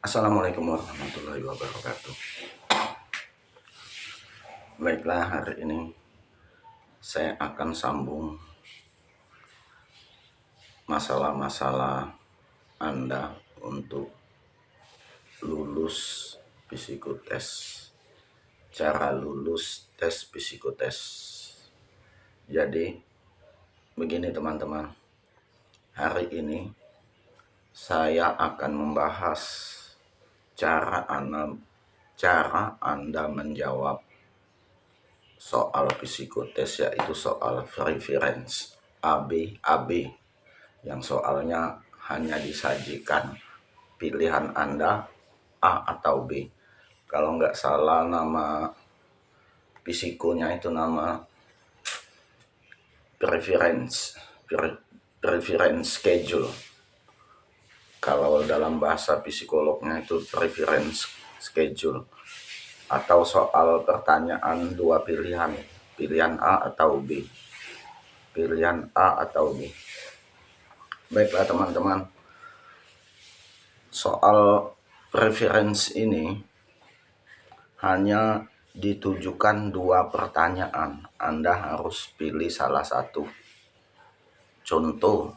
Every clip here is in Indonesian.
Assalamualaikum warahmatullahi wabarakatuh. Baiklah, hari ini saya akan sambung masalah-masalah Anda untuk lulus psikotes. Cara lulus tes psikotes. Jadi begini teman-teman, hari ini saya akan membahas cara Anda menjawab soal psikotes, yaitu soal preference AB yang soalnya hanya disajikan pilihan Anda A atau B. Kalau nggak salah nama psikonya itu nama preference schedule. Kalau dalam bahasa psikolognya itu preference schedule, atau soal pertanyaan dua pilihan A atau B. Pilihan A atau B. Baiklah teman-teman, soal preference ini hanya ditujukan dua pertanyaan. Anda harus pilih salah satu. Contoh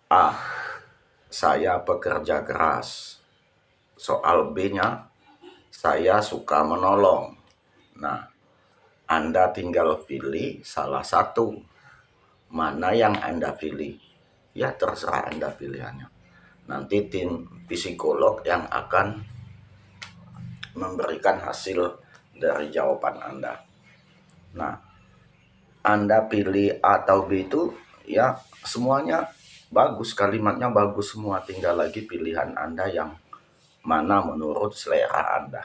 A, saya pekerja keras. Soal B-nya, saya suka menolong. Nah, Anda tinggal pilih salah satu. Mana yang Anda pilih? Ya terserah Anda pilihannya. Nanti tim psikolog yang akan memberikan hasil dari jawaban Anda. Nah, Anda pilih A atau B itu ya semuanya bagus, kalimatnya bagus semua, tinggal lagi pilihan Anda yang mana menurut selera Anda.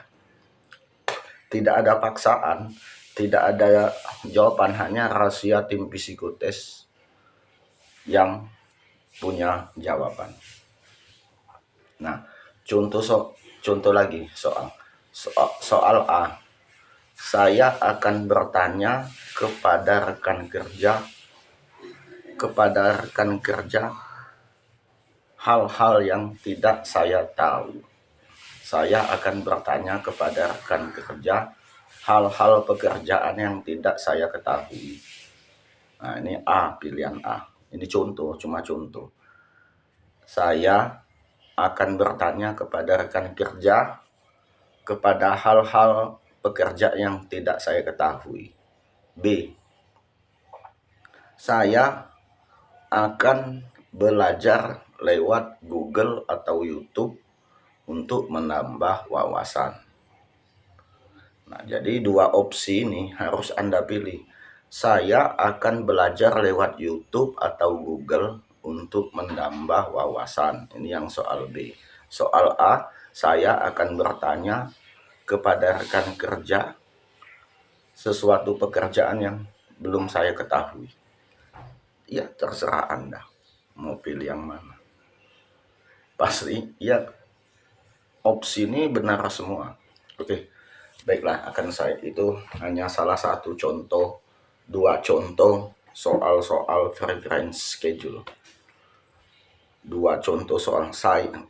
Tidak ada paksaan, tidak ada jawaban, hanya rahasia tim psikotes yang punya jawaban. Nah, contoh lagi soal A. Saya akan bertanya kepada rekan kerja hal-hal yang tidak saya tahu. Saya akan bertanya kepada rekan kerja hal-hal pekerjaan yang tidak saya ketahui. Nah, ini A, pilihan A. Ini cuma contoh. Saya akan bertanya kepada rekan kerja kepada hal-hal pekerja yang tidak saya ketahui. B, saya akan belajar lewat Google atau YouTube untuk menambah wawasan. Nah, jadi dua opsi ini harus Anda pilih. Saya akan belajar lewat YouTube atau Google untuk menambah wawasan. Ini yang soal B. Soal A, saya akan bertanya kepada rekan kerja sesuatu pekerjaan yang belum saya ketahui. Ya terserah Anda mau pilih yang mana. Pasti ya opsi ini benar semua. Oke, baiklah, akan saya itu hanya salah satu contoh, dua contoh soal preference schedule. Dua contoh soal saya.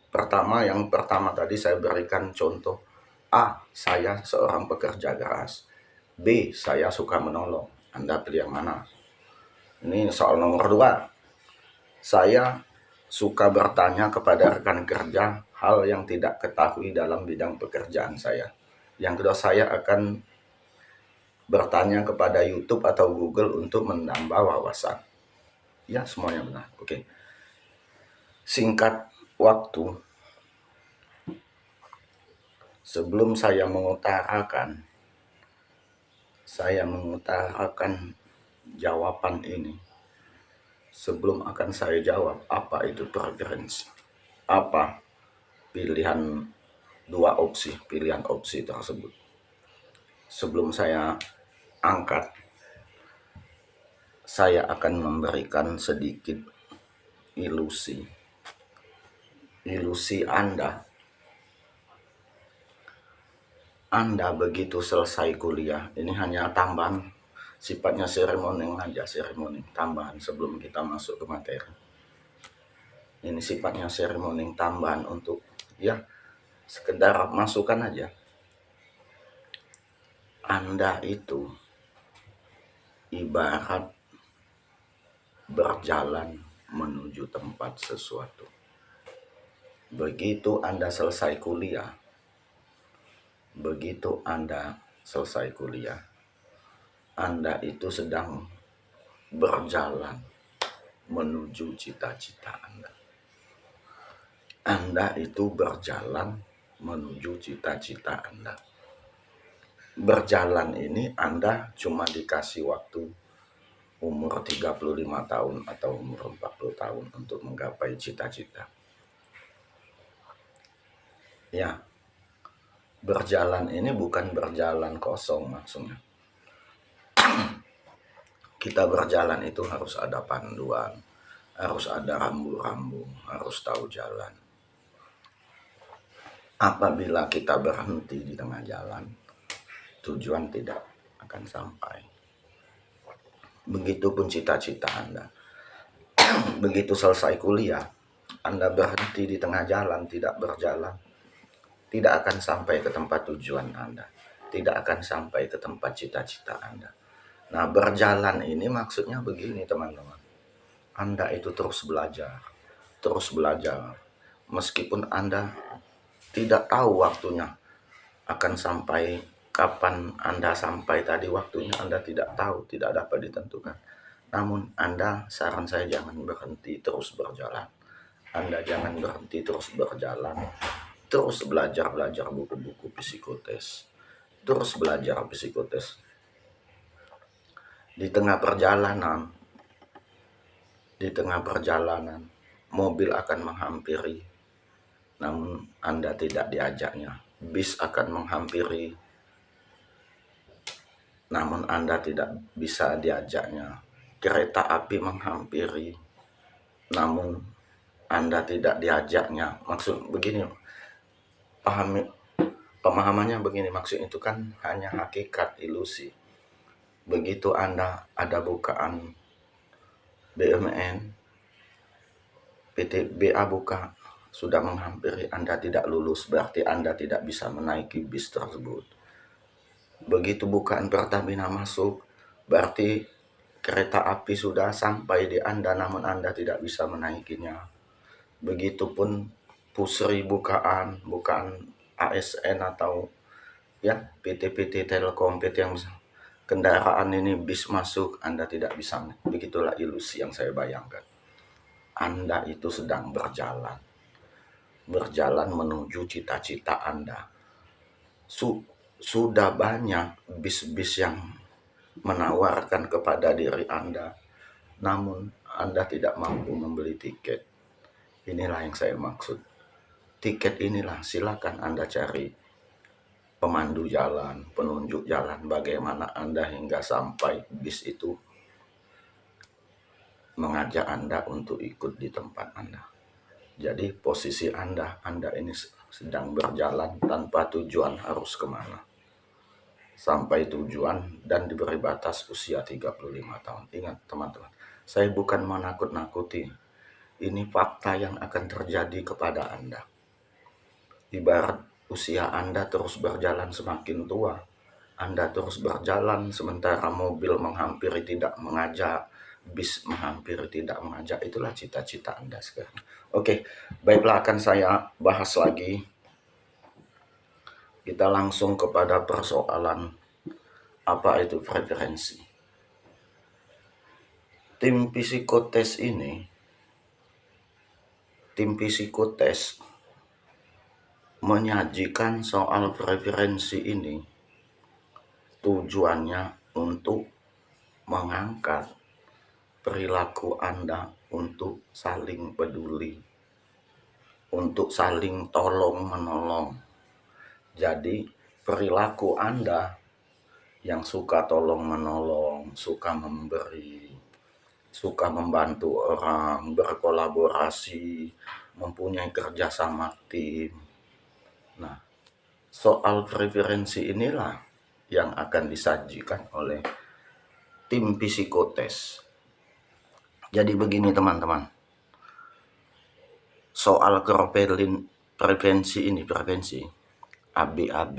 Yang pertama tadi saya berikan contoh A, saya seorang pekerja keras. B, saya suka menolong. Anda pilih yang mana? Ini soal nomor 2. Saya suka bertanya kepada rekan kerja hal yang tidak ketahui dalam bidang pekerjaan saya. Yang kedua, saya akan bertanya kepada YouTube atau Google untuk menambah wawasan. Ya, semuanya benar. Oke. Singkat waktu, sebelum saya mengutarakan jawaban ini, sebelum akan saya jawab apa itu preference, apa pilihan opsi tersebut, sebelum saya angkat, saya akan memberikan sedikit ilusi Anda begitu selesai kuliah. Ini hanya tambahan, sifatnya seremoni aja, tambahan sebelum kita masuk ke materi. Ini sifatnya seremoni tambahan untuk ya sekedar masukan aja. Anda itu ibarat berjalan menuju tempat sesuatu. Begitu Anda selesai kuliah, Anda itu sedang berjalan menuju cita-cita Anda. Anda itu berjalan menuju cita-cita Anda. Berjalan ini Anda cuma dikasih waktu umur 35 tahun atau umur 40 tahun untuk menggapai cita-cita. Ya, berjalan ini bukan berjalan kosong maksudnya. Kita berjalan itu harus ada panduan, harus ada rambu-rambu, harus tahu jalan. Apabila kita berhenti di tengah jalan, tujuan tidak akan sampai. Begitupun cita-cita Anda. Begitu selesai kuliah, Anda berhenti di tengah jalan, tidak berjalan, tidak akan sampai ke tempat tujuan Anda, tidak akan sampai ke tempat cita-cita Anda. Nah, berjalan ini maksudnya begini teman-teman. Anda itu terus belajar. Meskipun Anda tidak tahu waktunya akan sampai kapan Anda sampai tadi waktunya, Anda tidak tahu, tidak dapat ditentukan. Namun Anda, saran saya jangan berhenti terus berjalan. Anda jangan berhenti terus berjalan. Terus belajar buku-buku psikotes. Terus belajar psikotes. Di tengah perjalanan, mobil akan menghampiri, namun Anda tidak diajaknya. Bis akan menghampiri, namun Anda tidak bisa diajaknya. Kereta api menghampiri, namun Anda tidak diajaknya. Maksud begini, pemahamannya begini, maksud itu kan hanya hakikat, ilusi. Begitu Anda ada bukaan BUMN, PT BA buka, sudah menghampiri, Anda tidak lulus, berarti Anda tidak bisa menaiki bis tersebut. Begitu bukaan Pertamina masuk, berarti kereta api sudah sampai di Anda, namun Anda tidak bisa menaikinya. Begitupun Pusri bukaan ASN atau ya PT Telkom, PT yang kendaraan ini bis masuk, Anda tidak bisa. Begitulah ilusi yang saya bayangkan. Anda itu sedang berjalan menuju cita-cita Anda. Sudah banyak bis-bis yang menawarkan kepada diri Anda, namun Anda tidak mampu membeli tiket. Inilah yang saya maksud. Tiket inilah silakan Anda cari pemandu jalan, penunjuk jalan, bagaimana Anda hingga sampai bis itu mengajak Anda untuk ikut di tempat Anda. Jadi posisi Anda ini sedang berjalan tanpa tujuan harus kemana. Sampai tujuan dan diberi batas usia 35 tahun. Ingat teman-teman, saya bukan menakut-nakuti. Ini fakta yang akan terjadi kepada Anda. Ibarat usia Anda terus berjalan semakin tua, Anda terus berjalan sementara mobil menghampiri tidak mengajak, bis menghampiri tidak mengajak, itulah cita-cita Anda sekarang. Oke, baiklah, akan saya bahas lagi. Kita langsung kepada persoalan apa itu preferensi. Tim psikotes menyajikan soal preferensi ini tujuannya untuk mengangkat perilaku Anda untuk saling peduli, untuk saling tolong-menolong. Jadi perilaku Anda yang suka tolong-menolong, suka memberi, suka membantu orang, berkolaborasi, mempunyai kerjasama tim. Nah, soal preferensi inilah yang akan disajikan oleh tim psikotes. Jadi begini teman-teman, soal prevensi ABAB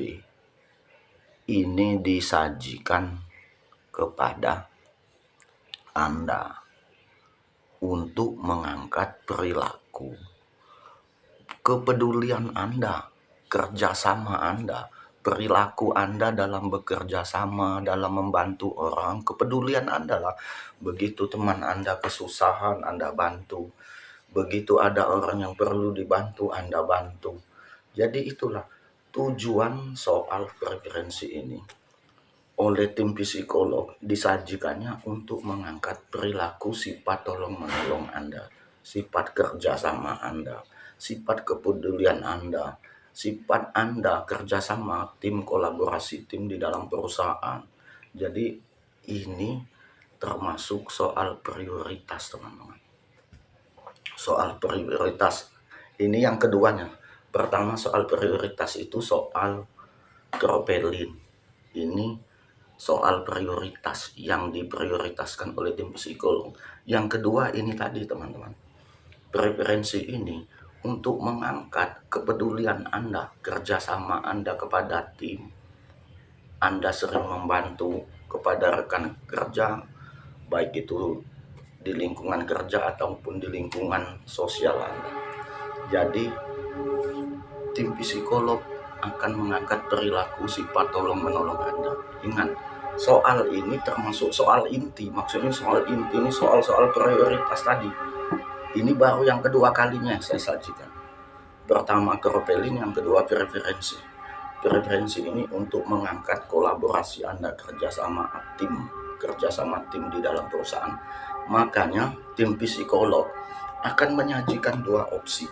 ini disajikan kepada Anda untuk mengangkat perilaku, kepedulian Anda, kerjasama Anda, perilaku Anda dalam bekerja sama, dalam membantu orang, kepedulian Anda lah. Begitu teman Anda kesusahan, Anda bantu. Begitu ada orang yang perlu dibantu, Anda bantu. Jadi itulah tujuan soal preferensi ini. Oleh tim psikolog disajikannya untuk mengangkat perilaku sifat tolong-menolong Anda, sifat kerjasama Anda, sifat kepedulian Anda, sifat Anda kerjasama tim, kolaborasi tim di dalam perusahaan. Jadi ini termasuk soal prioritas, teman-teman. Soal prioritas ini yang keduanya. Pertama, soal prioritas itu soal Kropelin. Ini soal prioritas yang diprioritaskan oleh tim psikolog. Yang kedua ini tadi, teman-teman, preferensi ini untuk mengangkat kepedulian Anda, kerjasama Anda kepada tim. Anda sering membantu kepada rekan kerja, baik itu di lingkungan kerja ataupun di lingkungan sosial Anda. Jadi tim psikolog akan mengangkat perilaku sifat tolong-menolong Anda. Ingat, soal ini termasuk soal inti. Maksudnya soal inti ini soal-soal prioritas tadi. Ini baru yang kedua kalinya saya sajikan. Pertama Kropelin, yang kedua preferensi. Preferensi ini untuk mengangkat kolaborasi Anda, kerjasama tim di dalam perusahaan. Makanya tim psikolog akan menyajikan dua opsi.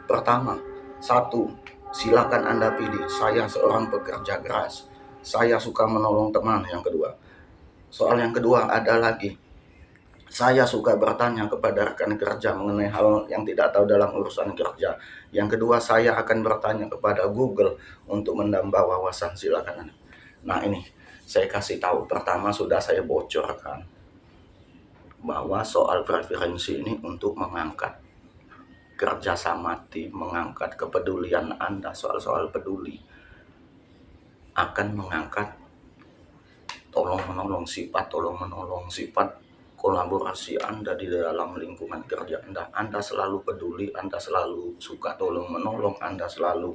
Pertama, satu, silakan Anda pilih. Saya seorang pekerja keras, saya suka menolong teman. Yang kedua, soal yang kedua ada lagi, saya suka bertanya kepada rekan kerja mengenai hal yang tidak tahu dalam urusan kerja. Yang kedua, saya akan bertanya kepada Google untuk menambah wawasan. Silakan Anda. Nah ini saya kasih tahu, pertama sudah saya bocorkan bahwa soal preferensi ini untuk mengangkat kerjasama tim, mengangkat kepedulian Anda, soal-soal peduli, akan mengangkat tolong-menolong, sifat tolong-menolong, sifat kolaborasi Anda di dalam lingkungan kerja Anda. Anda selalu peduli, Anda selalu suka tolong-menolong, Anda selalu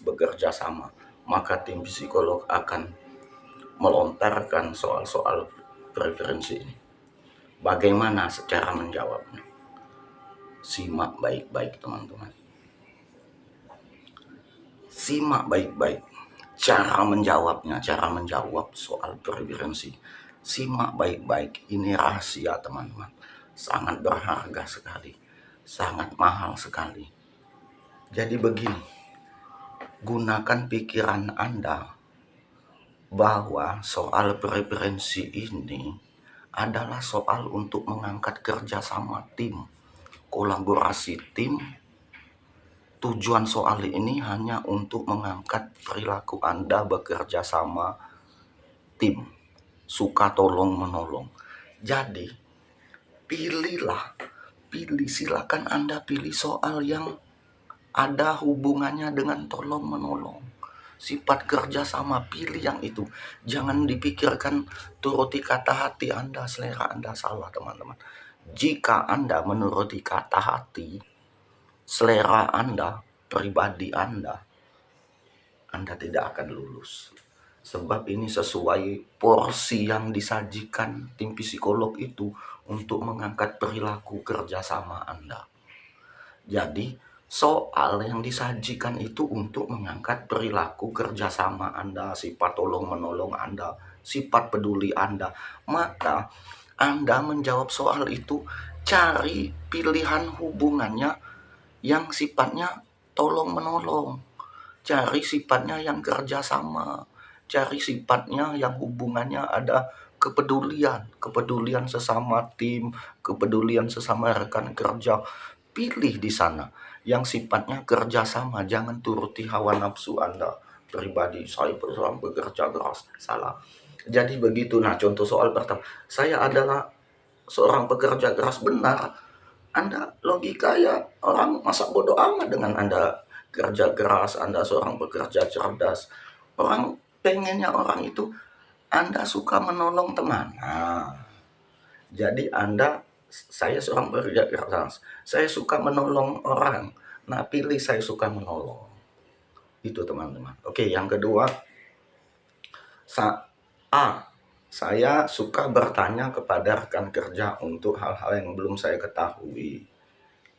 bekerja sama. Maka tim psikolog akan melontarkan soal-soal preferensi ini. Bagaimana secara menjawabnya? Simak baik-baik, teman-teman. Simak baik-baik cara menjawabnya, cara menjawab soal preferensi. Simak baik-baik, ini rahasia, teman-teman. Sangat berharga sekali, sangat mahal sekali. Jadi begini, gunakan pikiran Anda bahwa soal preferensi ini adalah soal untuk mengangkat kerjasama tim, kolaborasi tim. Tujuan soal ini hanya untuk mengangkat perilaku Anda bekerja sama tim, suka tolong menolong. Jadi silakan Anda pilih soal yang ada hubungannya dengan tolong menolong, sifat kerja sama, pilih yang itu. Jangan dipikirkan turuti kata hati Anda, selera Anda salah, teman-teman. Jika Anda menuruti kata hati, selera Anda, pribadi Anda tidak akan lulus. Sebab ini sesuai porsi yang disajikan tim psikolog itu untuk mengangkat perilaku kerjasama Anda. Jadi soal yang disajikan itu untuk mengangkat perilaku kerjasama Anda, sifat tolong-menolong Anda, sifat peduli Anda. Maka Anda menjawab soal itu, cari pilihan hubungannya yang sifatnya tolong-menolong, cari sifatnya yang kerjasama, cari sifatnya yang hubungannya ada kepedulian sesama tim, kepedulian sesama rekan kerja. Pilih di sana yang sifatnya kerjasama, jangan turuti hawa nafsu Anda pribadi. Saya bekerja keras, salah. Jadi begitu. Nah, contoh soal pertama, saya adalah seorang pekerja keras, benar. Anda logika ya, orang masa bodoh amat dengan Anda kerja keras, Anda seorang pekerja cerdas. Orang pengennya orang itu Anda suka menolong teman. Nah, jadi saya seorang pekerja keras, saya suka menolong orang. Nah, pilih saya suka menolong. Itu teman-teman. Oke, yang kedua, saya suka bertanya kepada rekan kerja untuk hal-hal yang belum saya ketahui.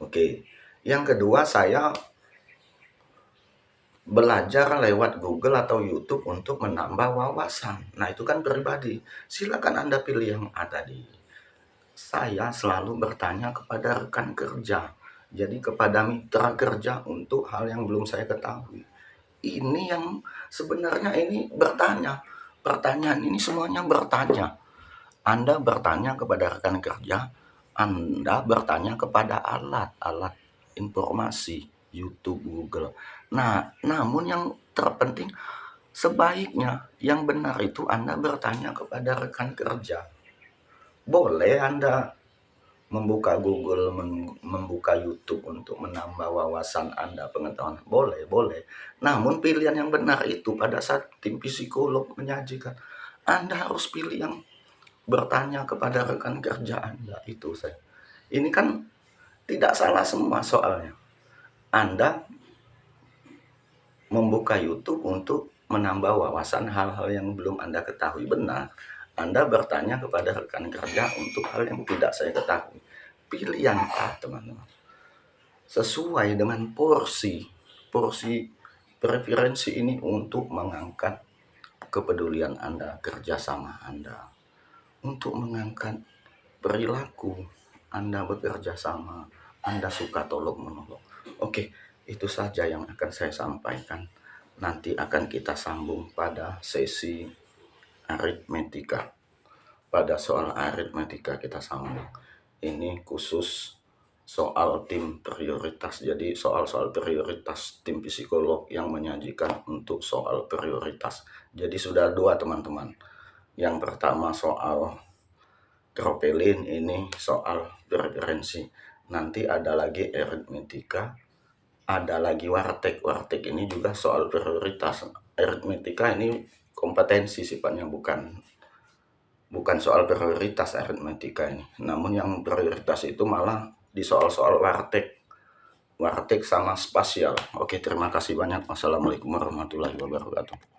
Oke. Yang kedua, saya belajar lewat Google atau YouTube untuk menambah wawasan. Nah, itu kan pribadi. Silakan Anda pilih yang A tadi. Saya selalu bertanya kepada rekan kerja. Jadi kepada mitra kerja untuk hal yang belum saya ketahui. Ini yang sebenarnya ini bertanya. Pertanyaan ini semuanya bertanya. Anda bertanya kepada rekan kerja, Anda bertanya kepada alat informasi, YouTube, Google. Nah, namun yang terpenting, sebaiknya yang benar itu Anda bertanya kepada rekan kerja. Boleh Anda membuka Google, membuka YouTube untuk menambah wawasan Anda, pengetahuan. Boleh, boleh. Namun pilihan yang benar itu pada saat tim psikolog menyajikan, Anda harus pilih yang bertanya kepada rekan kerja Anda. Itu saya. Ini kan tidak salah semua soalnya. Anda membuka YouTube untuk menambah wawasan hal-hal yang belum Anda ketahui, benar. Anda bertanya kepada rekan kerja untuk hal yang tidak saya ketahui. Pilih yang A, teman-teman. Sesuai dengan porsi preferensi ini untuk mengangkat kepedulian Anda, kerjasama Anda. Untuk mengangkat perilaku Anda bekerja sama, Anda suka tolong-menolong. Oke, itu saja yang akan saya sampaikan. Nanti akan kita sambung pada sesi aritmetika. Pada soal aritmetika kita sambung. Ini khusus soal tim prioritas. Jadi soal-soal prioritas tim psikolog yang menyajikan untuk soal prioritas. Jadi sudah 2 teman-teman. Yang pertama soal tropelin, ini soal preferensi. Nanti ada lagi aritmetika, ada lagi wartek. Wartek ini juga soal prioritas. Aritmetika ini kompetensi sifatnya, bukan soal prioritas aritmetika ini. Namun yang prioritas itu malah di soal-soal wartek sama spasial. Oke, terima kasih banyak. Wassalamualaikum warahmatullahi wabarakatuh.